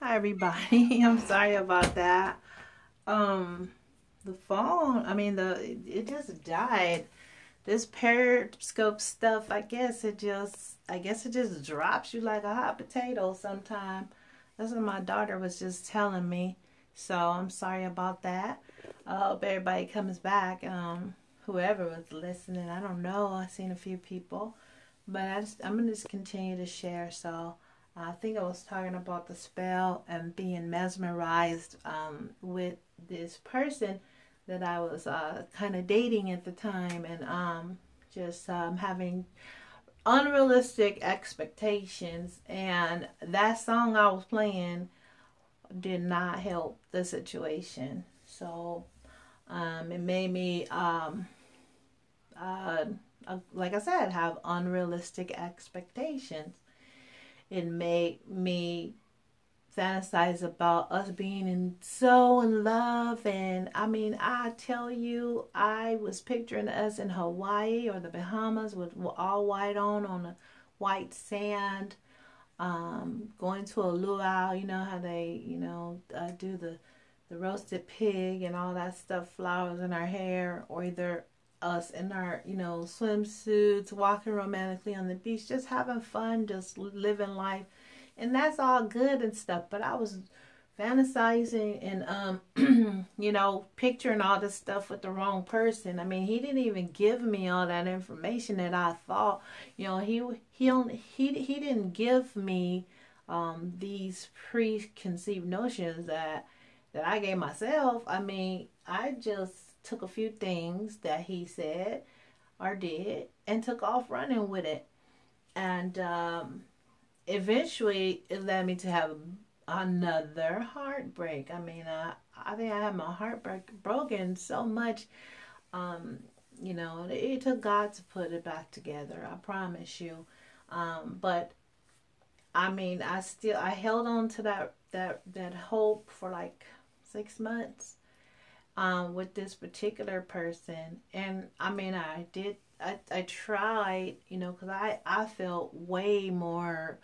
Hi everybody. I'm sorry about that. Um the phone, it just died. This periscope stuff, I guess it just drops you like a hot potato sometime. That's what my daughter was just telling me. So I'm sorry about that. I hope everybody comes back. Whoever was listening, I don't know. I've seen a few people. But I'm gonna just continue to share. So I think I was talking about the spell and being mesmerized with this person that I was kind of dating at the time, and just having unrealistic expectations. And that song I was playing did not help the situation. So it made me uh, like I said, have unrealistic expectations. It made me fantasize about us being in love. And I tell you, I was picturing us in Hawaii or the Bahamas with all white on the white sand, going to a luau. You know how they, do the roasted pig and all that stuff, flowers in our hair, or either us in our, swimsuits, walking romantically on the beach, just having fun, just living life. And that's all good and stuff. But I was fantasizing and, picturing all this stuff with the wrong person. He didn't even give me all that information that I thought. He didn't give me these preconceived notions that I gave myself. I just took a few things that he said or did and took off running with it. And eventually it led me to have another heartbreak. I think I had my heart broken so much. It took God to put it back together. I promise you. But I held on to that hope for like 6 months with this particular person. And I tried, because I felt way more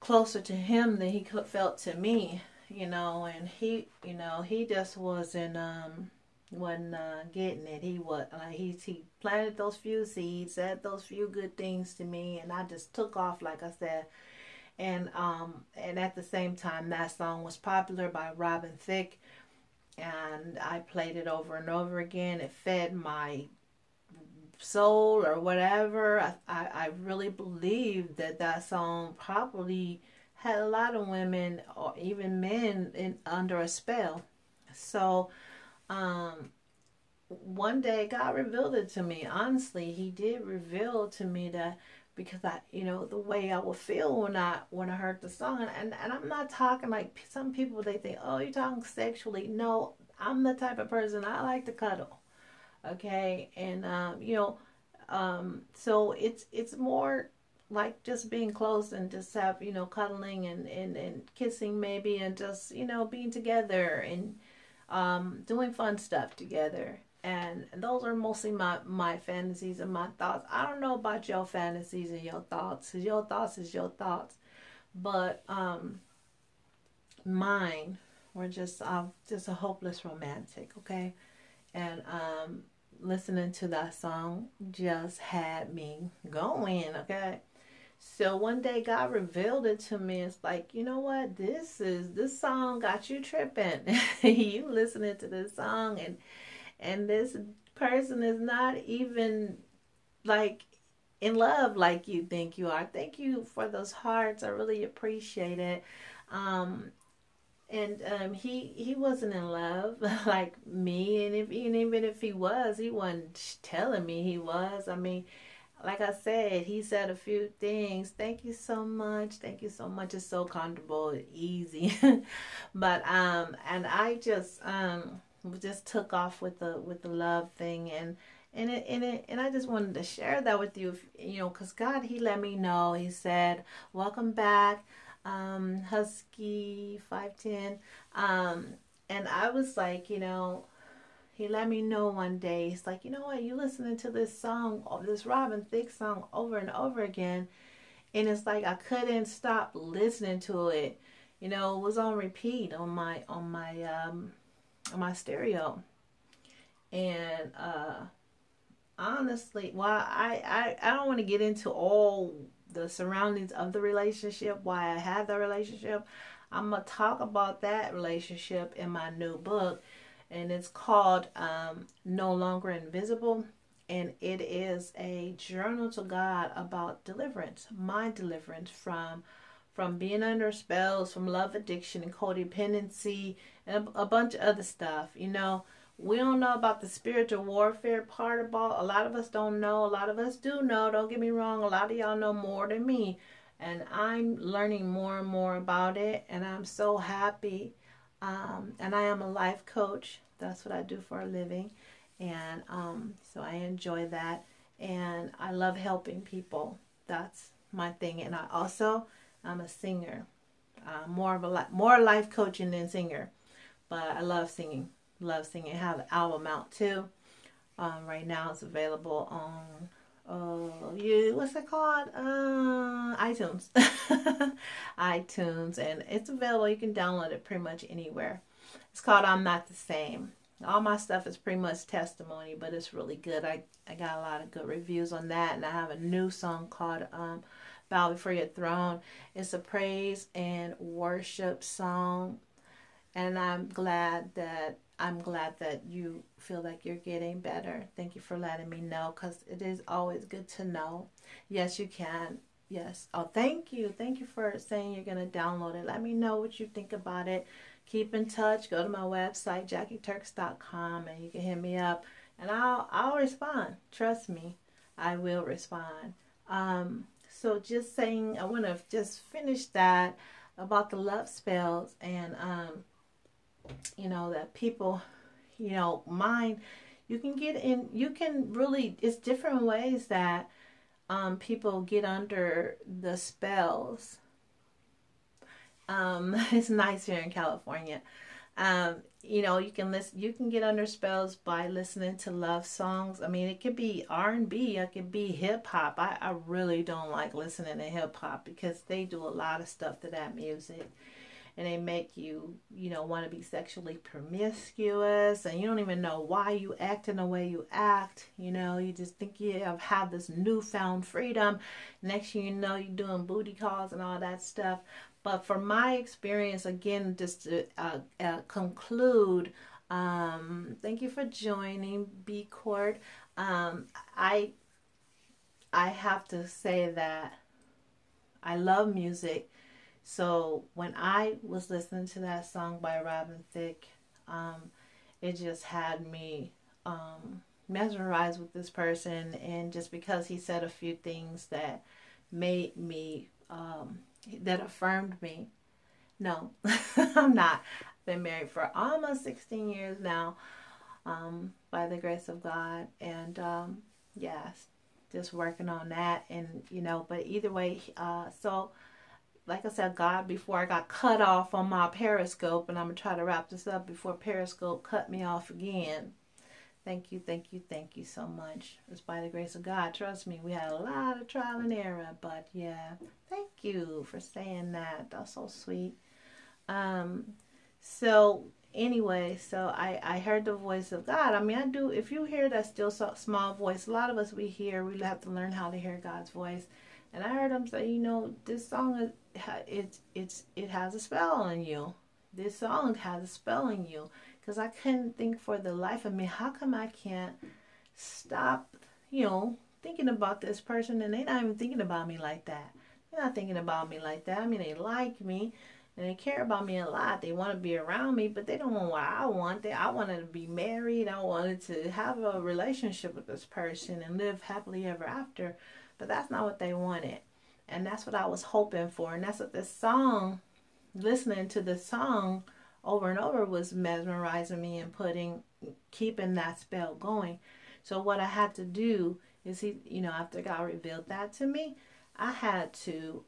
closer to him than he felt to me, and he just wasn't getting it. He planted those few seeds, said those few good things to me, and I just took off, like I said. And at the same time, that song was popular by Robin Thicke, and I played it over and over again. It fed my soul or whatever. I really believe that song probably had a lot of women or even men under a spell. So one day God revealed it to me. Honestly, he did reveal to me that, because the way I would feel when I heard the song. And I'm not talking like some people, they think, oh, you're talking sexually. No, I'm the type of person, I like to cuddle. Okay. And so it's more like just being close and just have, cuddling and kissing maybe, and just, being together and doing fun stuff together. And those are mostly my fantasies and my thoughts. I don't know about your fantasies and your thoughts, because your thoughts is your thoughts. But mine were just a hopeless romantic. Okay. And listening to that song just had me going. Okay. So one day God revealed it to me. It's like, you know what? This song got you tripping. You listening to this song, and this person is not even like in love like you think you are. Thank you for those hearts. I really appreciate it. Um, and he wasn't in love like me, and even if he wasn't telling me he was. Like I said, he said a few things. Thank you so much. Thank you so much. It's so comfortable, easy. But and I just took off with the love thing. And I just wanted to share that with you, because God, he let me know. He said, welcome back, Husky 510. And I was like, he let me know one day. He's like, you know what? You listening to this song, this Robin Thicke song, over and over again, and it's like I couldn't stop listening to it. you know, it was on repeat on my stereo. And honestly, well, I don't want to get into all the surroundings of the relationship, why I had the relationship. I'm gonna talk about that relationship in my new book, and it's called No Longer Invisible. And it is a journal to God about deliverance, my deliverance from being under spells, from love addiction and codependency, and a bunch of other stuff. You know, we don't know about the spiritual warfare part about. A lot of us don't know. A lot of us do know. Don't get me wrong. A lot of y'all know more than me, and I'm learning more and more about it. And I'm so happy. And I am a life coach. That's what I do for a living, and so I enjoy that. And I love helping people. That's my thing. And I'm a singer. More life coaching than singer, but I love singing. Love singing. I have an album out too. Right now it's available on what's it called? iTunes. iTunes, and it's available. You can download it pretty much anywhere. It's called I'm Not the Same. All my stuff is pretty much testimony, but it's really good. I got a lot of good reviews on that, and I have a new song called Bow Before Your Throne. It's a praise and worship song, and I'm glad that you feel like you're getting better. Thank you for letting me know, because it is always good to know. Yes, you can. Yes. Oh, thank you. Thank you for saying you're going to download it. Let me know what you think about it. Keep in touch. Go to my website, JackieTurks.com, and you can hit me up, and I'll respond. Trust me, I will respond. So just saying, I want to just finish that about the love spells, and you know, that people, you know, mind, you can get in, you can really, it's different ways that people get under the spells. It's nice here in California. You know, you can get under spells by listening to love songs. I mean, it could be R&B, it could be hip hop. I really don't like listening to hip hop, because they do a lot of stuff to that music, and they make you, you know, want to be sexually promiscuous, and you don't even know why you act in the way you act. You know, you just think you have this newfound freedom. Next thing you know, you're doing booty calls and all that stuff. But from my experience, again, just to conclude, thank you for joining B Court. I have to say that I love music. So when I was listening to that song by Robin Thicke, it just had me mesmerized with this person, and just because he said a few things that made me, that affirmed me. No, I'm not. I've been married for almost 16 years now, by the grace of God, and yes, just working on that, and you know, but either way, so like I said, God, before I got cut off on my Periscope, and I'm going to try to wrap this up before Periscope cut me off again. Thank you, thank you, thank you so much. It's by the grace of God. Trust me, we had a lot of trial and error, but yeah, thank you for saying that. That's so sweet. So anyway, so I heard the voice of God. I mean, I do. If you hear that still small voice, a lot of us, we have to learn how to hear God's voice. And I heard him say, you know, this song it has a spell on you. This song has a spell on you, because I couldn't think for the life of me, how come I can't stop, you know, thinking about this person, and they're not even thinking about me like that. They're not thinking about me like that. I mean, they like me, and they care about me a lot. They want to be around me, but they don't want what I want. I wanted to be married. I wanted to have a relationship with this person and live happily ever after. But that's not what they wanted. And that's what I was hoping for. And that's what this song, listening to the song over and over, was mesmerizing me and keeping that spell going. So what I had to do is, after God revealed that to me, I had to,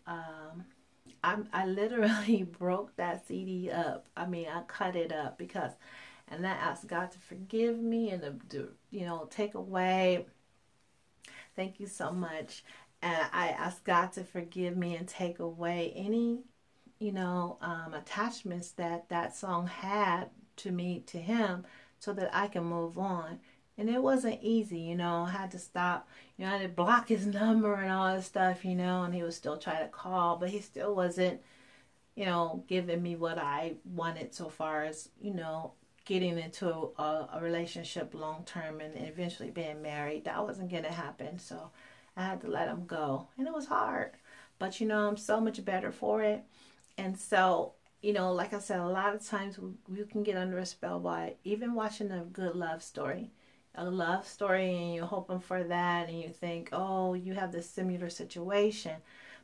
I literally broke that CD up. I mean, I cut it up, and I asked God to forgive me and to take away. Thank you so much. And I asked God to forgive me and take away any, attachments that that song had to me, to him, so that I can move on. And it wasn't easy, I had to stop, I had to block his number and all this stuff, and he would still try to call, but he still wasn't, giving me what I wanted so far as, getting into a relationship long term and eventually being married. That wasn't going to happen. So I had to let him go. And it was hard. But, I'm so much better for it. And so, like I said, a lot of times you can get under a spell by even watching a good love story. A love story, and you're hoping for that, and you think, oh, you have this similar situation.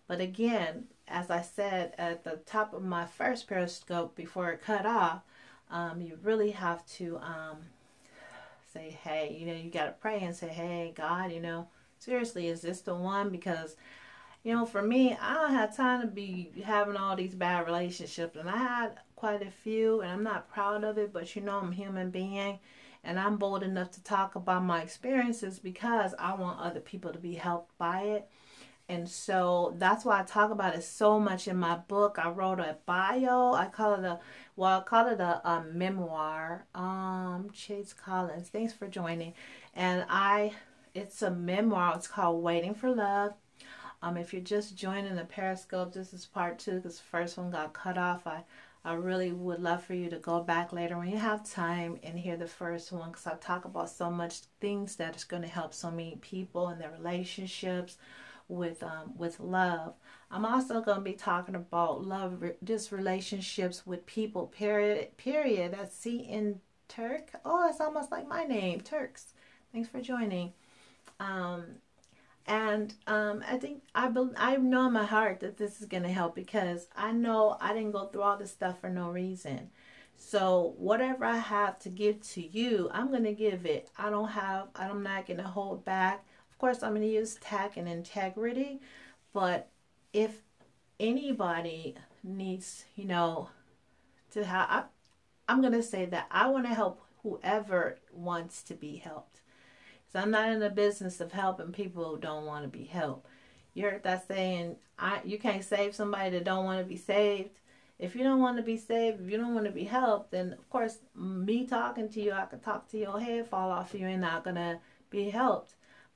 But again, as I said at the top of my first periscope before it cut off, you really have to say, hey, you got to pray and say, hey, God, seriously, is this the one? Because, for me, I don't have time to be having all these bad relationships. And I had quite a few, and I'm not proud of it, but, I'm a human being. And I'm bold enough to talk about my experiences because I want other people to be helped by it. And so that's why I talk about it so much in my book. I wrote a bio. I call it a memoir. Chase Collins, thanks for joining. And it's a memoir. It's called Waiting for Love. If you're just joining the Periscope, this is part 2 because the first one got cut off. I really would love for you to go back later when you have time and hear the first one, because I talk about so much things that is going to help so many people in their relationships with love. I'm also going to be talking about love, just relationships with people, period. That's C in Turk. Oh, it's almost like my name, Turks. Thanks for joining. I think I know in my heart that this is going to help, because I know I didn't go through all this stuff for no reason. So whatever I have to give to you, I'm going to give it. I'm not going to hold back. Of course, I'm going to use tact and integrity, but if anybody needs, to have, I'm going to say that I want to help whoever wants to be helped. So I'm not in the business of helping people who don't want to be helped. You heard that saying, you can't save somebody that don't want to be saved. If you don't want to be saved, if you don't want to be helped, then of course, me talking to you, I could talk to your head fall off of you and not going to be helped.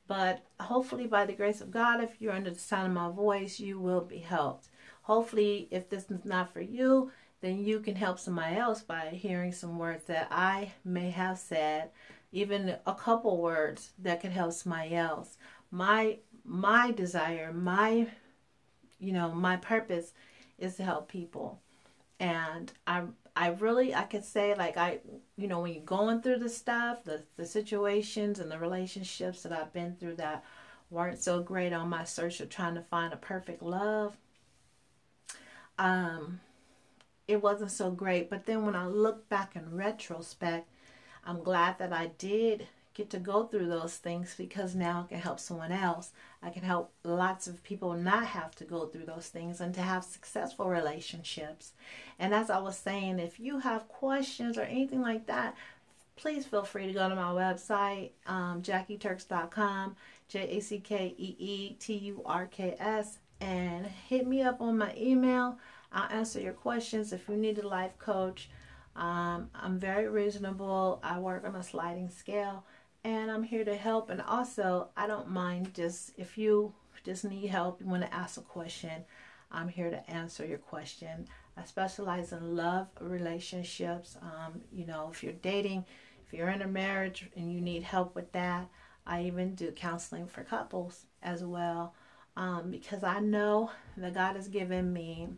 But hopefully, by the grace of God, if you're under the sound of my voice, you will be helped. Hopefully, if this is not for you, then you can help somebody else by hearing some words that I may have said, even a couple words that can help somebody else. My desire, my purpose is to help people. And I could say, like, when you're going through the stuff, the situations and the relationships that I've been through that weren't so great on my search of trying to find a perfect love, it wasn't so great. But then when I look back in retrospect, I'm glad that I did get to go through those things, because now I can help someone else. I can help lots of people not have to go through those things and to have successful relationships. And as I was saying, if you have questions or anything like that, please feel free to go to my website, JackieTurks.com, JackieTurks, and hit me up on my email. I'll answer your questions. If you need a life coach, I'm very reasonable. I work on a sliding scale, and I'm here to help. And also, I don't mind if you just need help, you want to ask a question, I'm here to answer your question. I specialize in love relationships. If you're dating, if you're in a marriage and you need help with that, I even do counseling for couples as well, because I know that God has given me.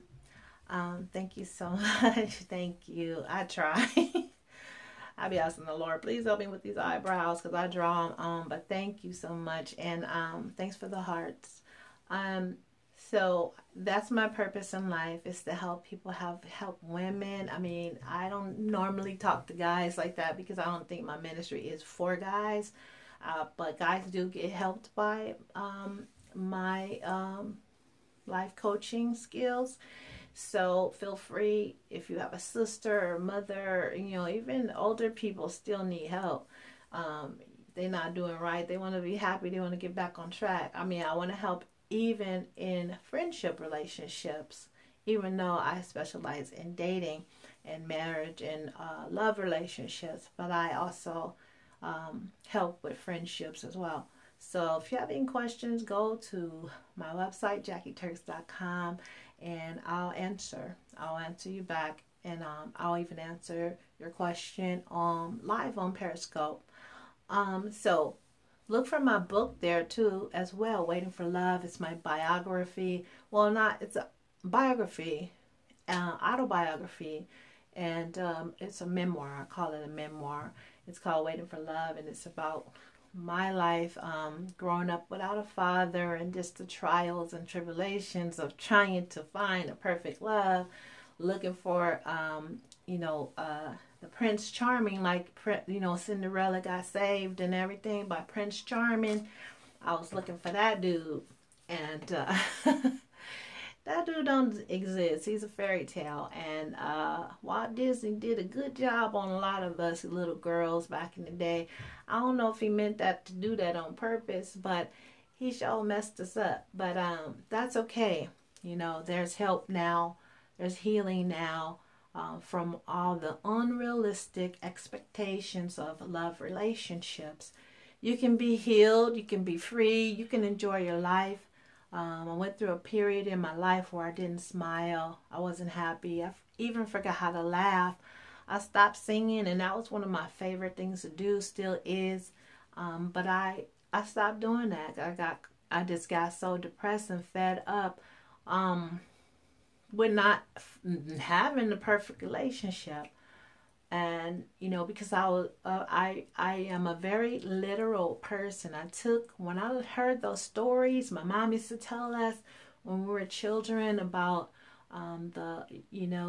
Thank you so much. Thank you. I try. I be asking the Lord, please help me with these eyebrows, because I draw them on. But thank you so much, and thanks for the hearts. So that's my purpose in life, is to help people, help women. I mean, I don't normally talk to guys like that, because I don't think my ministry is for guys. But guys do get helped by my life coaching skills. So feel free, if you have a sister or mother, even older people still need help. They're not doing right. They want to be happy. They want to get back on track. I mean, I want to help even in friendship relationships. even though I specialize in dating and marriage and love relationships, but I also help with friendships as well. So if you have any questions, go to my website, JackieTurks.com, and I'll answer. I'll answer you back, and I'll even answer your question live on Periscope. So look for my book there too as well. Waiting for Love. It's my biography. Well, not it's a biography, autobiography, and it's a memoir. I call it a memoir. It's called Waiting for Love, and it's about my life growing up without a father and just the trials and tribulations of trying to find a perfect love, looking for the Prince Charming, like Cinderella got saved and everything by Prince Charming. I was looking for that dude, and that dude don't exist. He's a fairy tale, and Walt Disney did a good job on a lot of us little girls back in the day. I don't know if he meant that to do that on purpose, but he sure messed us up. But that's okay. There's help now. There's healing now from all the unrealistic expectations of love relationships. You can be healed. You can be free. You can enjoy your life. I went through a period in my life where I didn't smile. I wasn't happy. I even forgot how to laugh. I stopped singing, and that was one of my favorite things to do. Still is, but I stopped doing that. I just got so depressed and fed up with not having the perfect relationship. And because I am a very literal person. When I heard those stories my mom used to tell us when we were children about the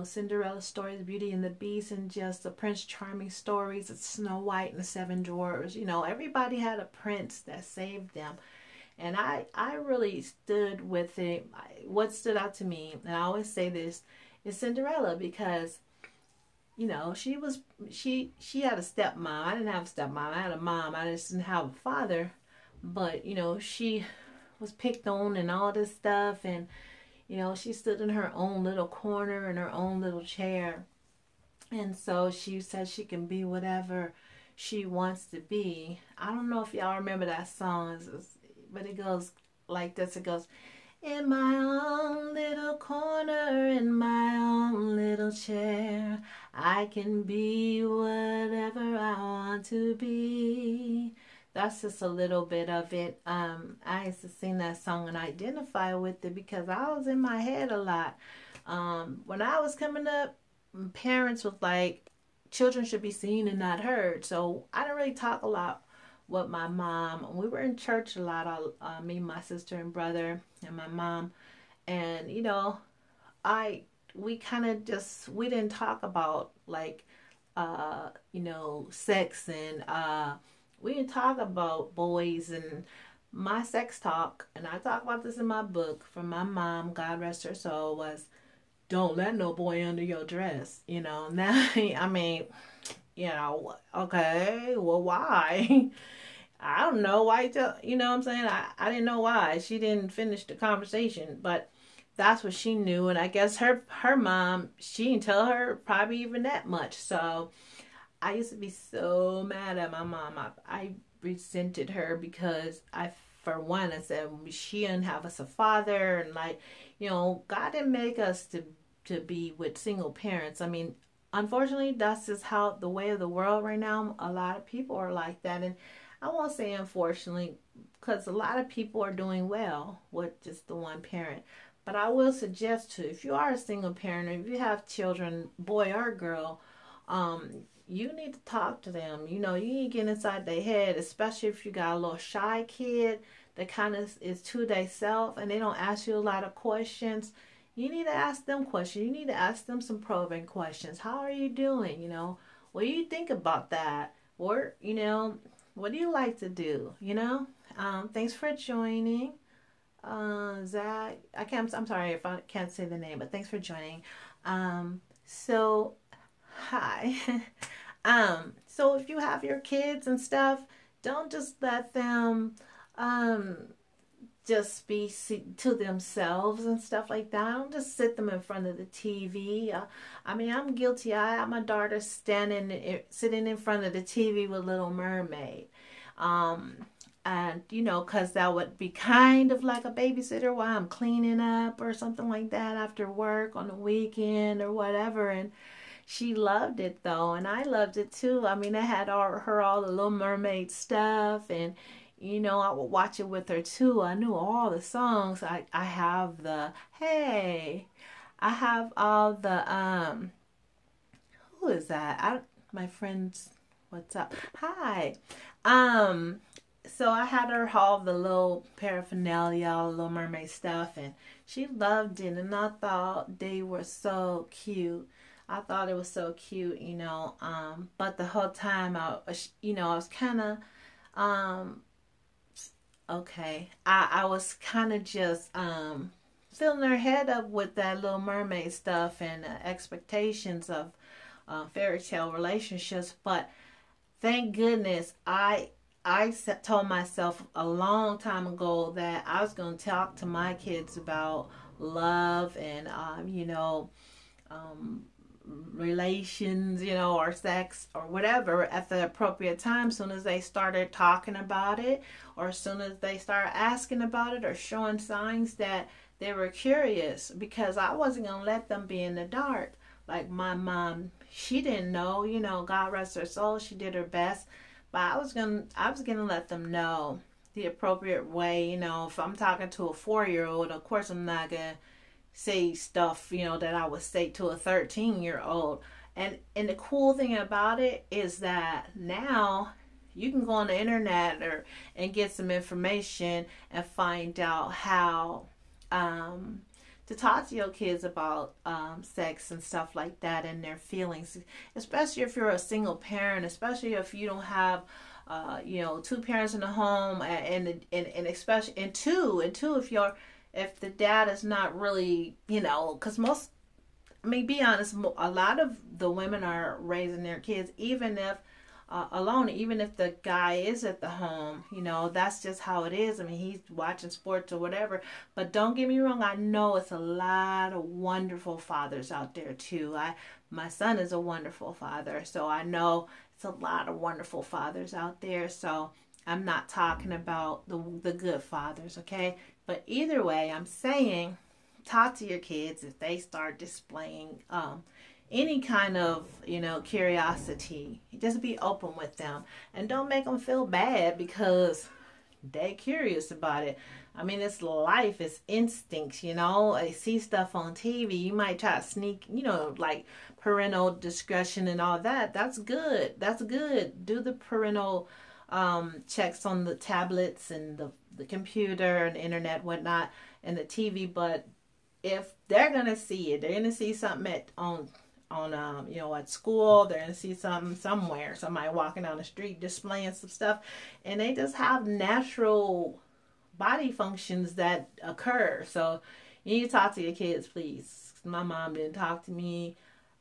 Cinderella stories, Beauty and the Beast, and just the Prince Charming stories, of Snow White and the Seven Dwarfs. Everybody had a prince that saved them, and I really stood with it. What stood out to me, and I always say this, is Cinderella, because she had a stepmom. I didn't have a stepmom. I had a mom. I just didn't have a father. But she was picked on and all this stuff, and she stood in her own little corner in her own little chair, and so she said she can be whatever she wants to be. I don't know if y'all remember that song, but it goes like this. It goes, in my own little corner, in my own little chair, I can be whatever I want to be. That's just a little bit of it. I used to sing that song and identify with it because I was in my head a lot. When I was coming up, parents was like, children should be seen and not heard. So I didn't really talk a lot with my mom. We were in church a lot, me, my sister and brother, and my mom. And we kind of we didn't talk about like sex, and we didn't talk about boys and my sex talk. And I talk about this in my book from my mom, God rest her soul, was don't let no boy under your dress. Now I mean, okay, well, why? I don't know why. What I'm saying? I didn't know why. She didn't finish the conversation, but that's what she knew. And I guess her mom, she didn't tell her probably even that much. So I used to be so mad at my mom. I resented her because for one, I said she didn't have us a father, and God didn't make us to be with single parents. I mean, unfortunately, that's just how the way of the world right now. A lot of people are like that, and I won't say unfortunately, because a lot of people are doing well with just the one parent. But I will suggest to, if you are a single parent, or if you have children, boy or girl, you need to talk to them. You need to get inside their head, especially if you got a little shy kid that kind of is to themselves and they don't ask you a lot of questions. You need to ask them questions. You need to ask them some probing questions. How are you doing? What do you think about that? Or, what do you like to do? Thanks for joining. Zach, I'm sorry if I can't say the name, but thanks for joining. So, hi. So if you have your kids and stuff, don't just let them, just be to themselves and stuff like that. I don't just sit them in front of the TV. I mean, I'm guilty. I have my daughter sitting in front of the TV with Little Mermaid. Um, and, you know, because that would be kind of like a babysitter while I'm cleaning up or something like that after work on the weekend or whatever. And she loved it though, and I loved it too. I mean, I had all the Little Mermaid stuff, and you know, I would watch it with her too. I knew all the songs. I have the hey, I have all the who is that? My friends. What's up? Hi. Um, so I had her haul the little paraphernalia, all the Little Mermaid stuff, and she loved it, and I thought they were so cute. I thought it was so cute, you know. But the whole time I was kind of, um, okay. I was kind of just, filling her head up with that Little Mermaid stuff and expectations of fairy tale relationships. But thank goodness told myself a long time ago that I was going to talk to my kids about love and, um, relations, you know, or sex or whatever at the appropriate time. As soon as they started talking about it, or as soon as they started asking about it, or showing signs that they were curious, because I wasn't gonna let them be in the dark. Like my mom, she didn't know, you know, God rest her soul, she did her best, but I was gonna let them know the appropriate way. You know, if I'm talking to a 4-year-old, of course I'm not gonna say stuff, you know, that I would say to a 13-year-old. And the cool thing about it is that now you can go on the internet and get some information and find out how to talk to your kids about sex and stuff like that and their feelings, especially if you're a single parent, especially if you don't have two parents in the home, and especially and two if the dad is not really, you know, because I mean, be honest, a lot of the women are raising their kids, even if alone, even if the guy is at the home, you know, that's just how it is. I mean, he's watching sports or whatever. But don't get me wrong, I know it's a lot of wonderful fathers out there too. My son is a wonderful father, so I know it's a lot of wonderful fathers out there. So I'm not talking about the good fathers, okay? But either way, I'm saying talk to your kids if they start displaying any kind of, you know, curiosity. Just be open with them, and don't make them feel bad because they curious about it. I mean, it's life, it's instincts, you know. I see stuff on TV. You might try to sneak, you know, like parental discretion and all that. That's good. That's good. Do the parental checks on the tablets and the computer and the internet, whatnot, and the TV. But if they're gonna see it, they're gonna see something at school. They're gonna see something somewhere, somebody walking down the street displaying some stuff, and they just have natural body functions that occur. So you need to talk to your kids, please. My mom didn't talk to me.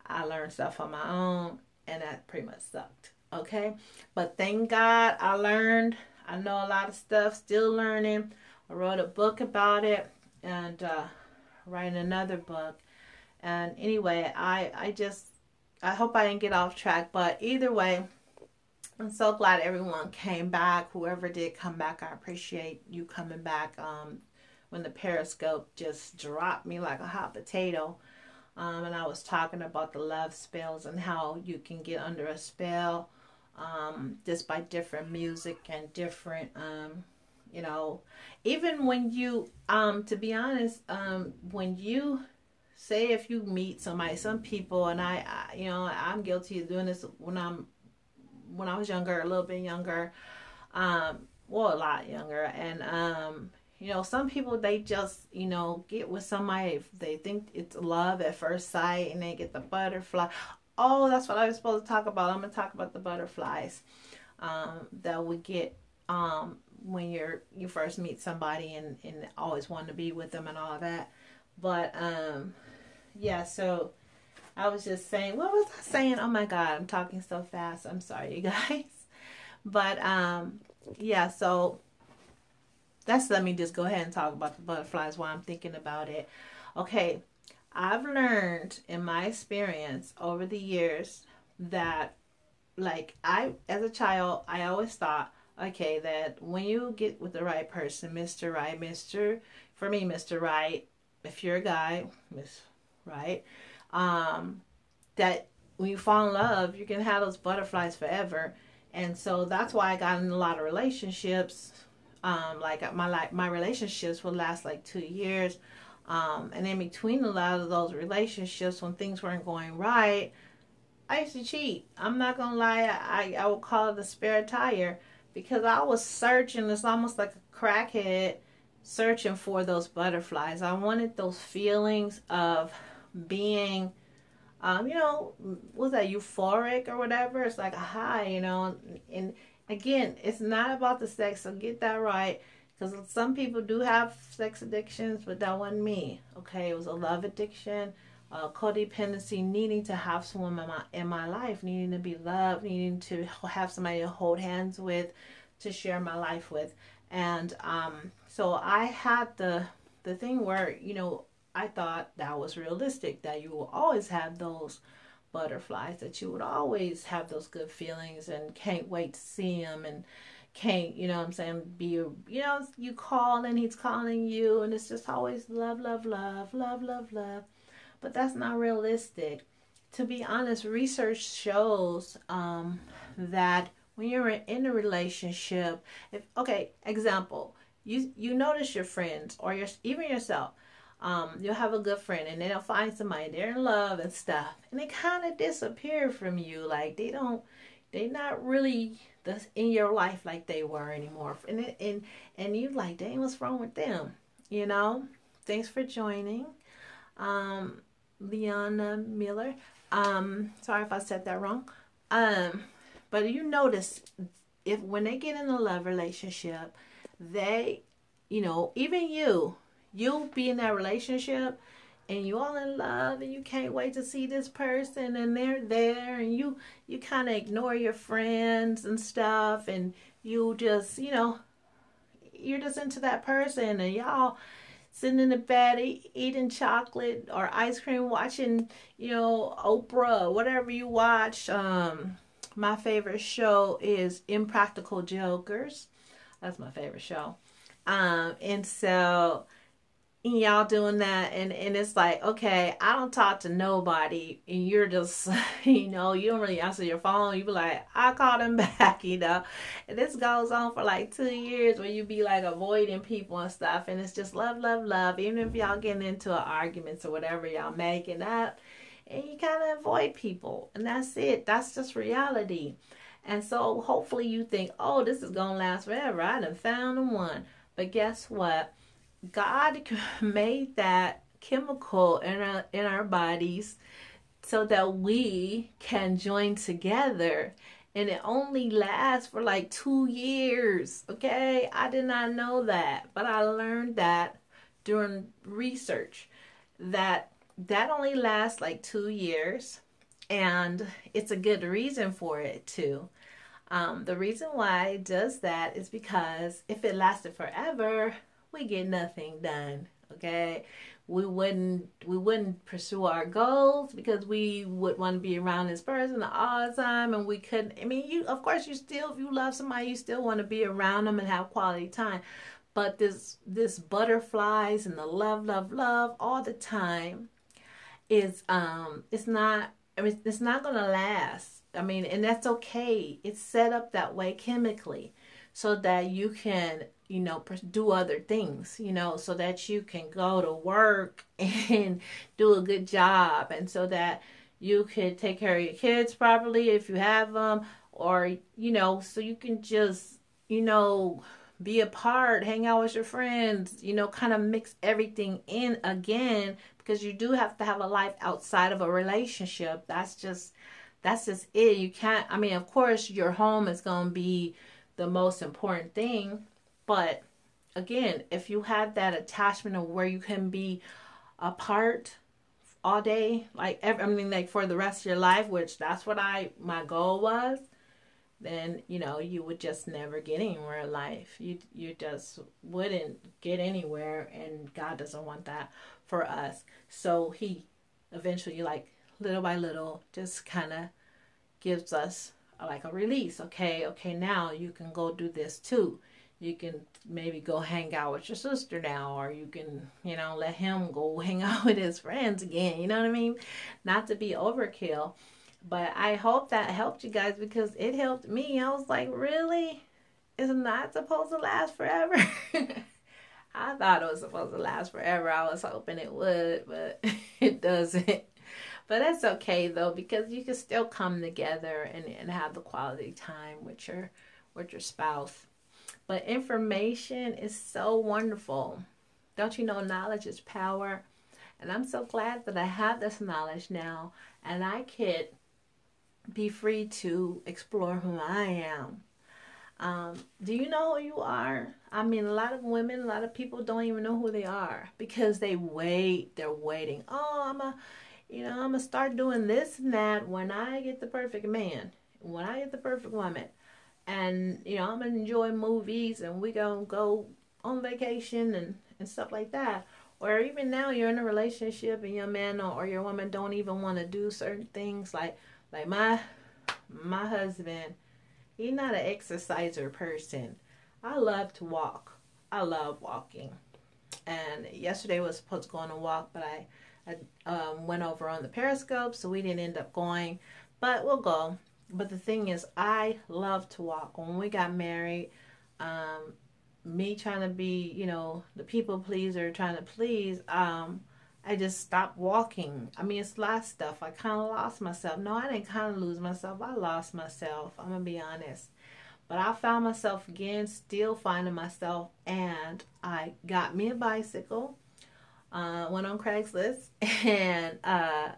I learned stuff on my own, and that pretty much sucked. Okay, but thank God I learned. I know a lot of stuff, still learning. I wrote a book about it, and writing another book. And anyway, I hope I didn't get off track, but either way, I'm so glad everyone came back. Whoever did come back, I appreciate you coming back. When the Periscope just dropped me like a hot potato, and I was talking about the love spells and how you can get under a spell just by different music and different, even when you, to be honest, when you say, if you meet somebody, some people, and I'm guilty of doing this when I was younger, a little bit younger, a lot younger, and some people, they just, get with somebody, if they think it's love at first sight, and they get the butterfly. Oh, that's what I was supposed to talk about. I'm going to talk about the butterflies that we get when you first meet somebody and always want to be with them and all that. But so I was just saying, what was I saying? Oh my God, I'm talking so fast. I'm sorry, you guys. But so let me just go ahead and talk about the butterflies while I'm thinking about it. Okay, I've learned in my experience over the years that, like, as a child, I always thought, okay, that when you get with the right person, Mr. Right, for me, Mr. Right, if you're a guy, Miss Right, um, that when you fall in love, you can have those butterflies forever. And so that's why I got in a lot of relationships. Like my relationships would last like 2 years. And in between a lot of those relationships, when things weren't going right, I used to cheat. I'm not gonna lie. I would call it a spare tire because I was searching. It's almost like a crackhead searching for those butterflies. I wanted those feelings of being, was that euphoric or whatever? It's like a high, And again, it's not about the sex, so get that right. Because some people do have sex addictions, but that wasn't me. Okay, it was a love addiction, codependency, needing to have someone in my life, needing to be loved, needing to have somebody to hold hands with, to share my life with, and so I had the thing where I thought that was realistic, that you will always have those butterflies, that you would always have those good feelings and can't wait to see him and can't, what I'm saying, you call and he's calling you and it's just always love, love, love, love, love, love. But that's not realistic. To be honest, research shows that when you're in a relationship, okay, example, you notice your friends or even yourself, you'll have a good friend and then they'll find somebody, they're in love and stuff, and they kind of disappear from you. Like they're not really in your life like they were anymore. And you like, dang, what's wrong with them? Thanks for joining. Leona Miller. Sorry if I said that wrong. But you notice if when they get in a love relationship, they, even you'll be in that relationship and you all in love and you can't wait to see this person and they're there and you kind of ignore your friends and stuff and you just, you're just into that person and y'all sitting in the bed eating chocolate or ice cream, watching, Oprah, whatever you watch. My favorite show is Impractical Jokers. That's my favorite show. And so y'all doing that and it's like, okay, I don't talk to nobody and you're just you don't really answer your phone. You be like, I called him back, and this goes on for like 2 years where you be like avoiding people and stuff, and it's just love, love, love. Even if y'all getting into arguments or whatever, y'all making up and you kind of avoid people, and that's it. That's just reality. And so hopefully you think, oh, this is gonna last forever, I done found the one. But guess what? God made that chemical in our bodies so that we can join together, and it only lasts for like 2 years. Okay, I did not know that, but I learned that during research that only lasts like 2 years, and it's a good reason for it too. The reason why it does that is because if it lasted forever, we get nothing done. Okay, we wouldn't pursue our goals because we would want to be around this person all the time, and we couldn't. I mean, of course, if you love somebody, you still want to be around them and have quality time. But this butterflies and the love, love, love all the time is it's not. I mean, it's not gonna last. I mean, and that's okay. It's set up that way chemically so that you can, do other things, so that you can go to work and do a good job, and so that you can take care of your kids properly if you have them, or, so you can just, be apart, hang out with your friends, kind of mix everything in again, because you do have to have a life outside of a relationship. That's just it. You can't, I mean, of course, your home is going to be the most important thing. But again, if you have that attachment of where you can be apart all day, like, like for the rest of your life, which that's what my goal was, then you would just never get anywhere in life. You just wouldn't get anywhere, and God doesn't want that for us. So he eventually, like, little by little, just kind of gives us like a release. Okay, now you can go do this too. You can maybe go hang out with your sister now, or you can, let him go hang out with his friends again. You know what I mean? Not to be overkill. But I hope that helped you guys, because it helped me. I was like, really? It's not supposed to last forever? I thought it was supposed to last forever. I was hoping it would, but it doesn't. But that's okay though, because you can still come together and have the quality time with your spouse. But information is so wonderful. Don't you know knowledge is power? And I'm so glad that I have this knowledge now, and I could be free to explore who I am. Do you know who you are? I mean, a lot of women, a lot of people don't even know who they are, because they wait. They're waiting. Oh, I'm gonna start doing this and that when I get the perfect man, when I get the perfect woman, and I'm gonna enjoy movies, and we gonna go on vacation and stuff like that. Or even now you're in a relationship and your man or your woman don't even want to do certain things, like my husband. He's not an exerciser person. I love to walk. I love walking. And yesterday was supposed to go on a walk, but I went over on the Periscope, so we didn't end up going. But we'll go. But the thing is, I love to walk. When we got married, me trying to be, the people pleaser, trying to please, I just stopped walking. I mean, it's a lot of stuff. I kind of lost myself. No, I didn't kind of lose myself. I lost myself. I'm going to be honest. But I found myself again, still finding myself. And I got me a bicycle. Went on Craigslist. And I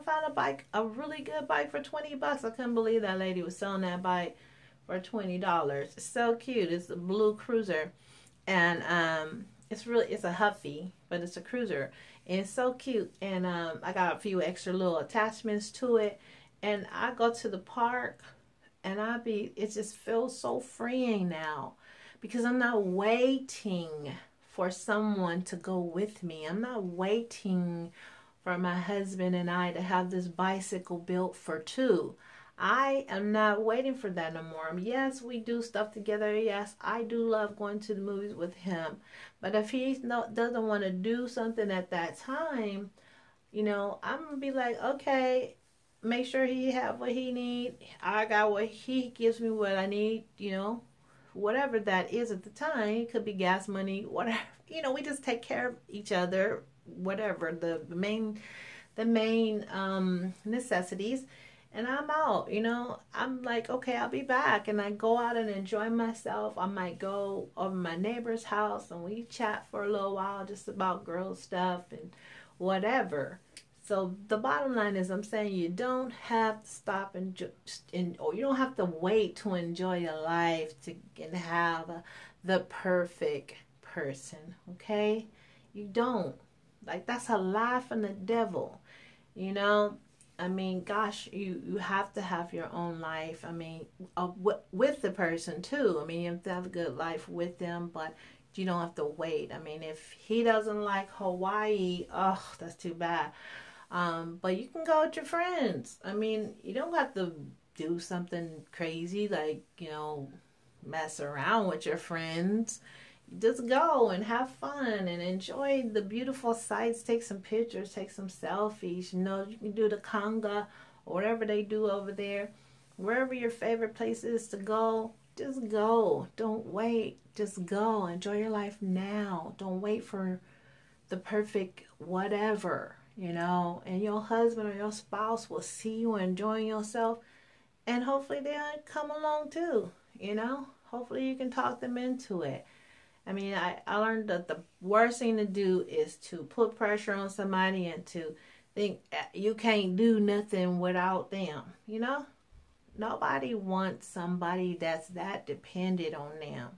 found a bike, a really good bike for $20. I couldn't believe that lady was selling that bike for $20. It's so cute. It's a blue cruiser. And it's a Huffy, but it's a cruiser. And it's so cute. And I got a few extra little attachments to it. And I go to the park, and it just feels so freeing now, because I'm not waiting for someone to go with me. I'm not waiting for my husband and I to have this bicycle built for two. I am not waiting for that no more. Yes, we do stuff together. Yes, I do love going to the movies with him. But if he doesn't want to do something at that time, I'm going to be like, okay, make sure he have what he need. I got what he gives me what I need, whatever that is at the time. It could be gas money, whatever. We just take care of each other, whatever the main necessities. And I'm out, I'm like, okay, I'll be back. And I go out and enjoy myself. I might go over my neighbor's house and we chat for a little while just about girl stuff and whatever. So the bottom line is, I'm saying you don't have to stop or you don't have to wait to enjoy your life and have the perfect person, okay? You don't. Like, that's a lie from the devil, I mean, gosh, you have to have your own life. I mean, with the person too. I mean, you have to have a good life with them, but you don't have to wait. I mean, if he doesn't like Hawaii, oh, that's too bad. But you can go with your friends. I mean, you don't have to do something crazy like, mess around with your friends. Just go and have fun and enjoy the beautiful sights. Take some pictures, take some selfies. You can do the conga or whatever they do over there. Wherever your favorite place is to go, just go. Don't wait. Just go. Enjoy your life now. Don't wait for the perfect whatever, And your husband or your spouse will see you enjoying yourself, and hopefully they'll come along too, Hopefully you can talk them into it. I mean, I learned that the worst thing to do is to put pressure on somebody and to think you can't do nothing without them, Nobody wants somebody that's that dependent on them.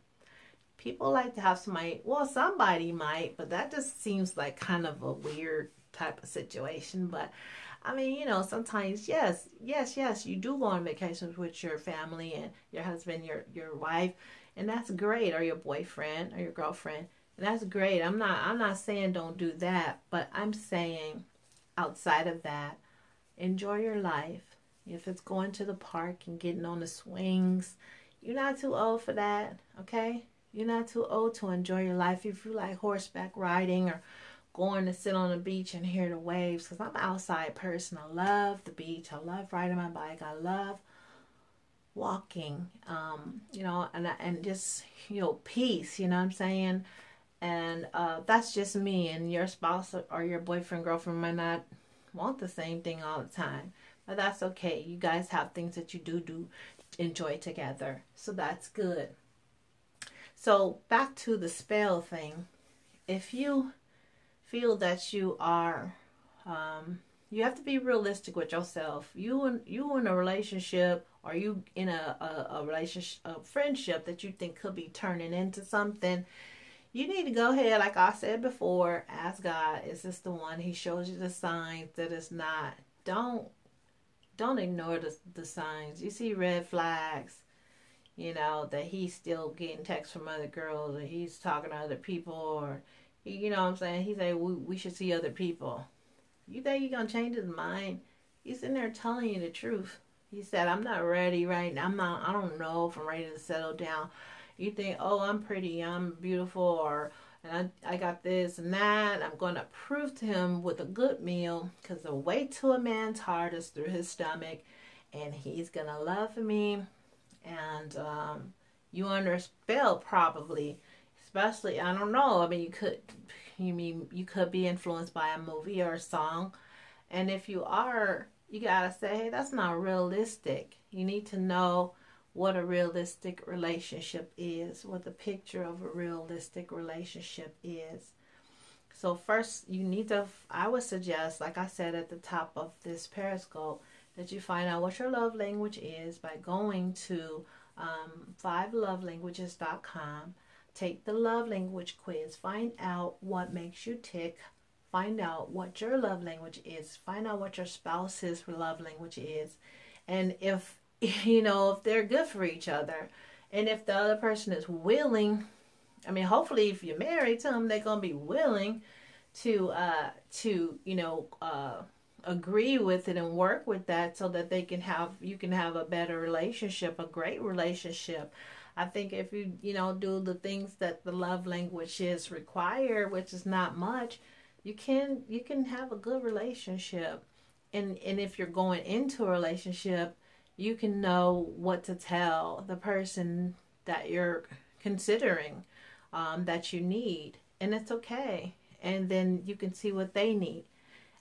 People like to have somebody, well, somebody might, but that just seems like kind of a weird type of situation. But I mean, you know, sometimes, yes, you do go on vacations with your family and your husband, your wife, and that's great, or your boyfriend or your girlfriend, and that's great. I'm not saying don't do that, but I'm saying outside of that, enjoy your life. If it's going to the park and getting on the swings, you're not too old for that, okay? You're not too old to enjoy your life. If you like horseback riding or going to sit on the beach and hear the waves, because I'm an outside person. I love the beach. I love riding my bike. I love walking, you know, and just, you know, peace, you know what I'm saying? And that's just me. And your spouse or your boyfriend, girlfriend might not want the same thing all the time. But that's okay. You guys have things that you do enjoy together. So that's good. So back to the spell thing. If you feel that you are, you have to be realistic with yourself. You in a relationship, or you in a relationship, a friendship that you think could be turning into something. You need to go ahead, like I said before, ask God, is this the one? He shows you the signs that it's not. Don't ignore the signs. You see red flags, you know, that he's still getting texts from other girls, or he's talking to other people, or you know what I'm saying? He's like, we should see other people. You think you're gonna change his mind? He's in there telling you the truth. He said, I'm not ready right now. I don't know if I'm ready to settle down. You think, oh, I'm pretty, I'm beautiful, or and I got this and that. I'm going to prove to him with a good meal, because the way to a man's heart is through his stomach, and he's going to love me. And you under a spell probably, especially, I don't know. I mean, you could be influenced by a movie or a song. And if you are, you got to say, hey, that's not realistic. You need to know what a realistic relationship is, what the picture of a realistic relationship is. So first, you need to, I would suggest, like I said at the top of this Periscope, that you find out what your love language is by going to 5lovelanguages.com. Take the love language quiz. Find out what makes you tick. Find out what your love language is. Find out what your spouse's love language is. And if, you know, if they're good for each other. And if the other person is willing, I mean, hopefully if you're married to them, they're going to be willing to agree with it and work with that, so that you can have a better relationship, a great relationship. I think if you do the things that the love language is required, which is not much, you can have a good relationship. And if you're going into a relationship, you can know what to tell the person that you're considering, that you need, and it's okay. And then you can see what they need.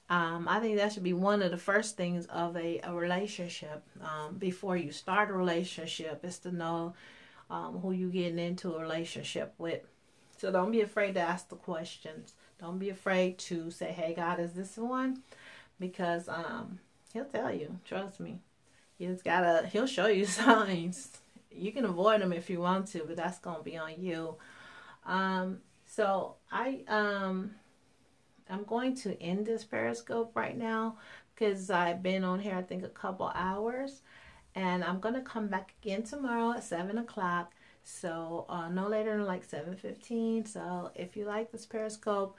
I think that should be one of the first things of a relationship. Before you start a relationship, is to know who you're getting into a relationship with. So don't be afraid to ask the questions. Don't be afraid to say, hey, God, is this the one? Because he'll tell you. Trust me. He'll show you signs. You can avoid them if you want to, but that's going to be on you. So I'm going to end this Periscope right now, because I've been on here, I think, a couple hours. And I'm going to come back again tomorrow at 7 o'clock. So no later than like 7:15. So if you like this Periscope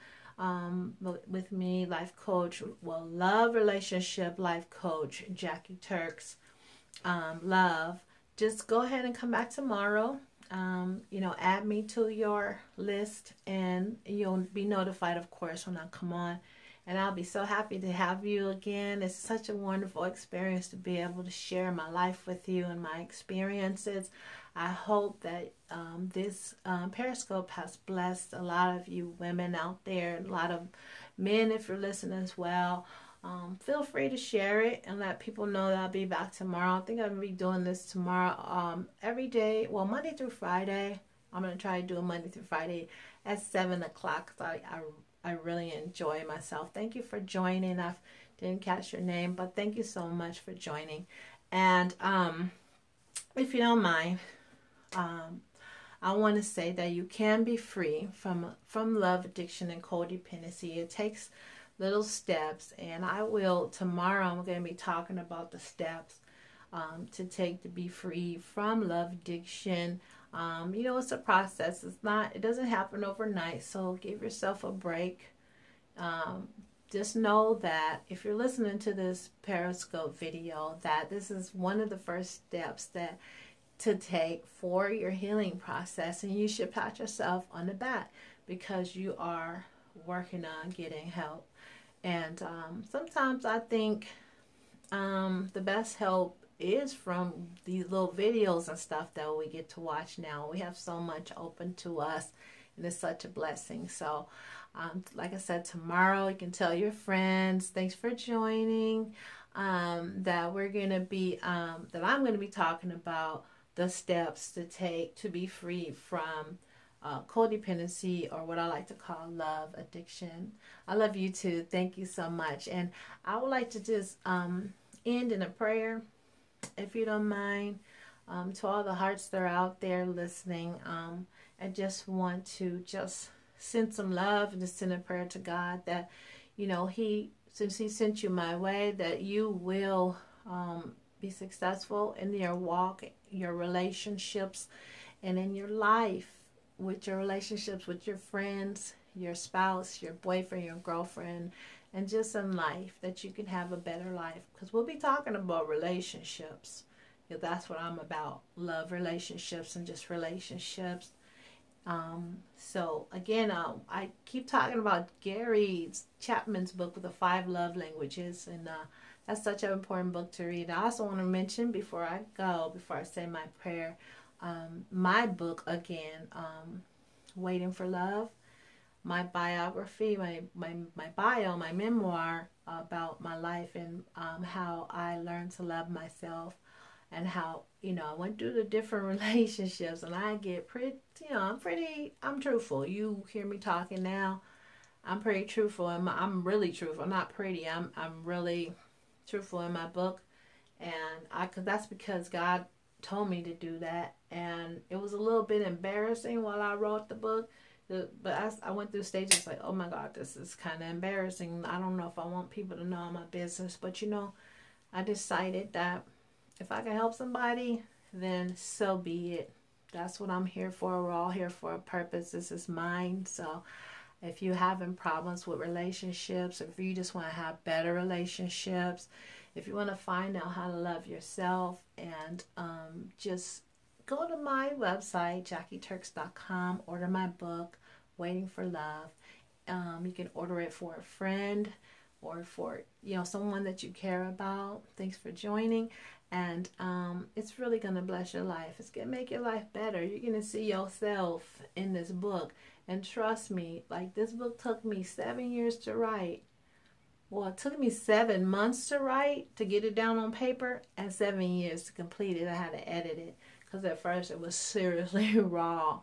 with me, life coach, love relationship life coach, Jackee Turks-Love, just go ahead and come back tomorrow. Add me to your list, and you'll be notified, of course, when I come on. And I'll be so happy to have you again. It's such a wonderful experience to be able to share my life with you and my experiences. I hope that this Periscope has blessed a lot of you women out there, and a lot of men if you're listening as well. Feel free to share it and let people know that I'll be back tomorrow. I think I'm going to be doing this tomorrow every day. Well, Monday through Friday. I'm going to try to do a Monday through Friday at 7 o'clock. So I really enjoy myself. Thank you for joining. I didn't catch your name, but thank you so much for joining. And if you don't mind, I want to say that you can be free from love addiction and codependency. It takes little steps. And I will, tomorrow, I'm going to be talking about the steps to take to be free from love addiction. You know, it's a process. It doesn't happen overnight. So give yourself a break. Just know that if you're listening to this Periscope video, that this is one of the first steps that to take for your healing process, and you should pat yourself on the back because you are working on getting help. And sometimes I think the best help is from these little videos and stuff that we get to watch now. We have so much open to us, and it's such a blessing. So like I said, tomorrow you can tell your friends, thanks for joining, that we're going to be, that I'm going to be talking about the steps to take to be free from codependency, or what I like to call love addiction. I love you too. Thank you so much. And I would like to just end in a prayer, if you don't mind, to all the hearts that are out there listening. I just want to just send some love and just send a prayer to God that, you know, since He sent you my way, that you will be successful in your walk, your relationships, and in your life, with your relationships with your friends, your spouse, your boyfriend, your girlfriend, and just in life, that you can have a better life. Because we'll be talking about relationships. Yeah, that's what I'm about. Love relationships and just relationships. So again, I keep talking about Gary Chapman's book with the 5 love languages, and that's such an important book to read. I also want to mention before I say my prayer, my book again, Waiting for Love, my biography, my bio, my memoir about my life, and how I learned to love myself, and how, you know, I went through the different relationships, and I get pretty, you know, I'm truthful. You hear me talking now, I'm pretty truthful, and I'm really truthful. I'm not pretty. I'm really truthful in my book, and that's because God told me to do that. And it was a little bit embarrassing while I wrote the book, but as I went through stages like, oh my God, this is kind of embarrassing. I don't know if I want people to know my business, but you know, I decided that if I can help somebody, then so be it. That's what I'm here for. We're all here for a purpose. This is mine. So if you're having problems with relationships, if you just want to have better relationships, if you want to find out how to love yourself, and just go to my website, JackieTurks.com, order my book, Waiting for Love. You can order it for a friend or for, you know, someone that you care about. Thanks for joining. And it's really going to bless your life. It's going to make your life better. You're going to see yourself in this book. And trust me, like, this book took me 7 years to write. Well, it took me 7 months to write, to get it down on paper, and 7 years to complete it. I had to edit it because at first it was seriously raw.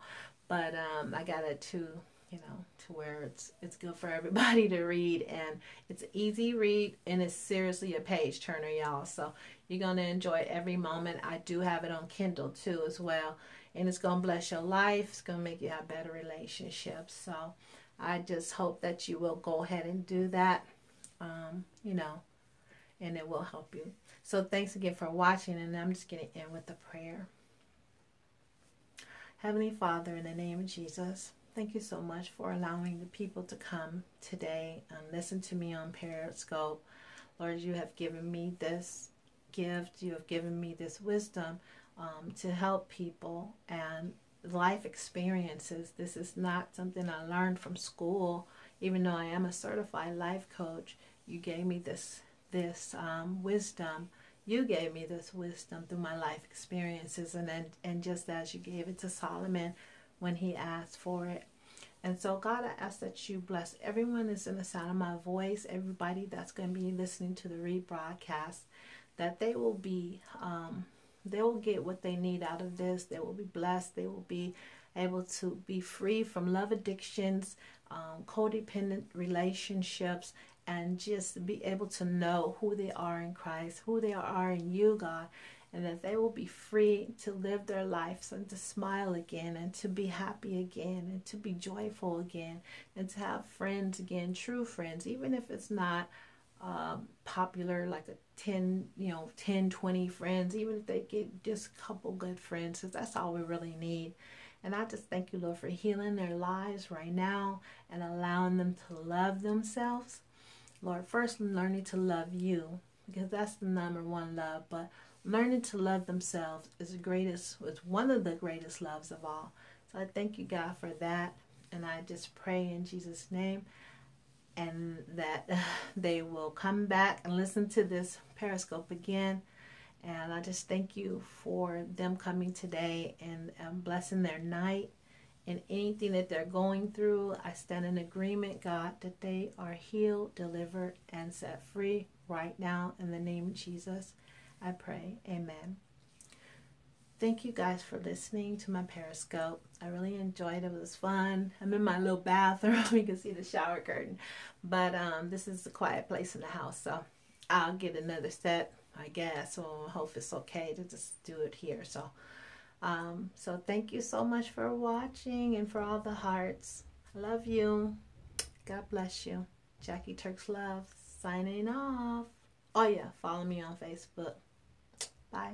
But I got it to, you know, to where it's good for everybody to read, and it's an easy read, and it's seriously a page turner, y'all. So you're going to enjoy every moment. I do have it on Kindle too as well, and it's going to bless your life. It's going to make you have better relationships. So I just hope that you will go ahead and do that, you know, and it will help you. So thanks again for watching, and I'm just going to end with a prayer. Heavenly Father, in the name of Jesus, thank you so much for allowing the people to come today and listen to me on Periscope. Lord, you have given me this gift. You have given me this wisdom to help people and life experiences. This is not something I learned from school, even though I am a certified life coach. You gave me this wisdom. You gave me this wisdom through my life experiences, and just as you gave it to Solomon when he asked for it. And so, God, I ask that you bless everyone that's in the sound of my voice, everybody that's going to be listening to the rebroadcast, that they will be, they will get what they need out of this. They will be blessed. They will be able to be free from love addictions, codependent relationships, and just be able to know who they are in Christ, who they are in you, God, and that they will be free to live their lives and to smile again and to be happy again and to be joyful again and to have friends again, true friends, even if it's not popular, like a 10, 20 friends, even if they get just a couple good friends, because that's all we really need. And I just thank you, Lord, for healing their lives right now and allowing them to love themselves. Lord, first learning to love you, because that's the number one love, but learning to love themselves is one of the greatest loves of all. So I thank you, God, for that. And I just pray in Jesus' name, and that they will come back and listen to this Periscope again. And I just thank you for them coming today and blessing their night and anything that they're going through. I stand in agreement, God, that they are healed, delivered, and set free right now in the name of Jesus. I pray. Amen. Thank you guys for listening to my Periscope. I really enjoyed it. It was fun. I'm in my little bathroom. You can see the shower curtain. But this is a quiet place in the house, so I'll get another set, I guess. So I hope it's okay to just do it here. So thank you so much for watching and for all the hearts. I love you. God bless you. Jackee Turks-Love signing off. Oh yeah, follow me on Facebook. Bye.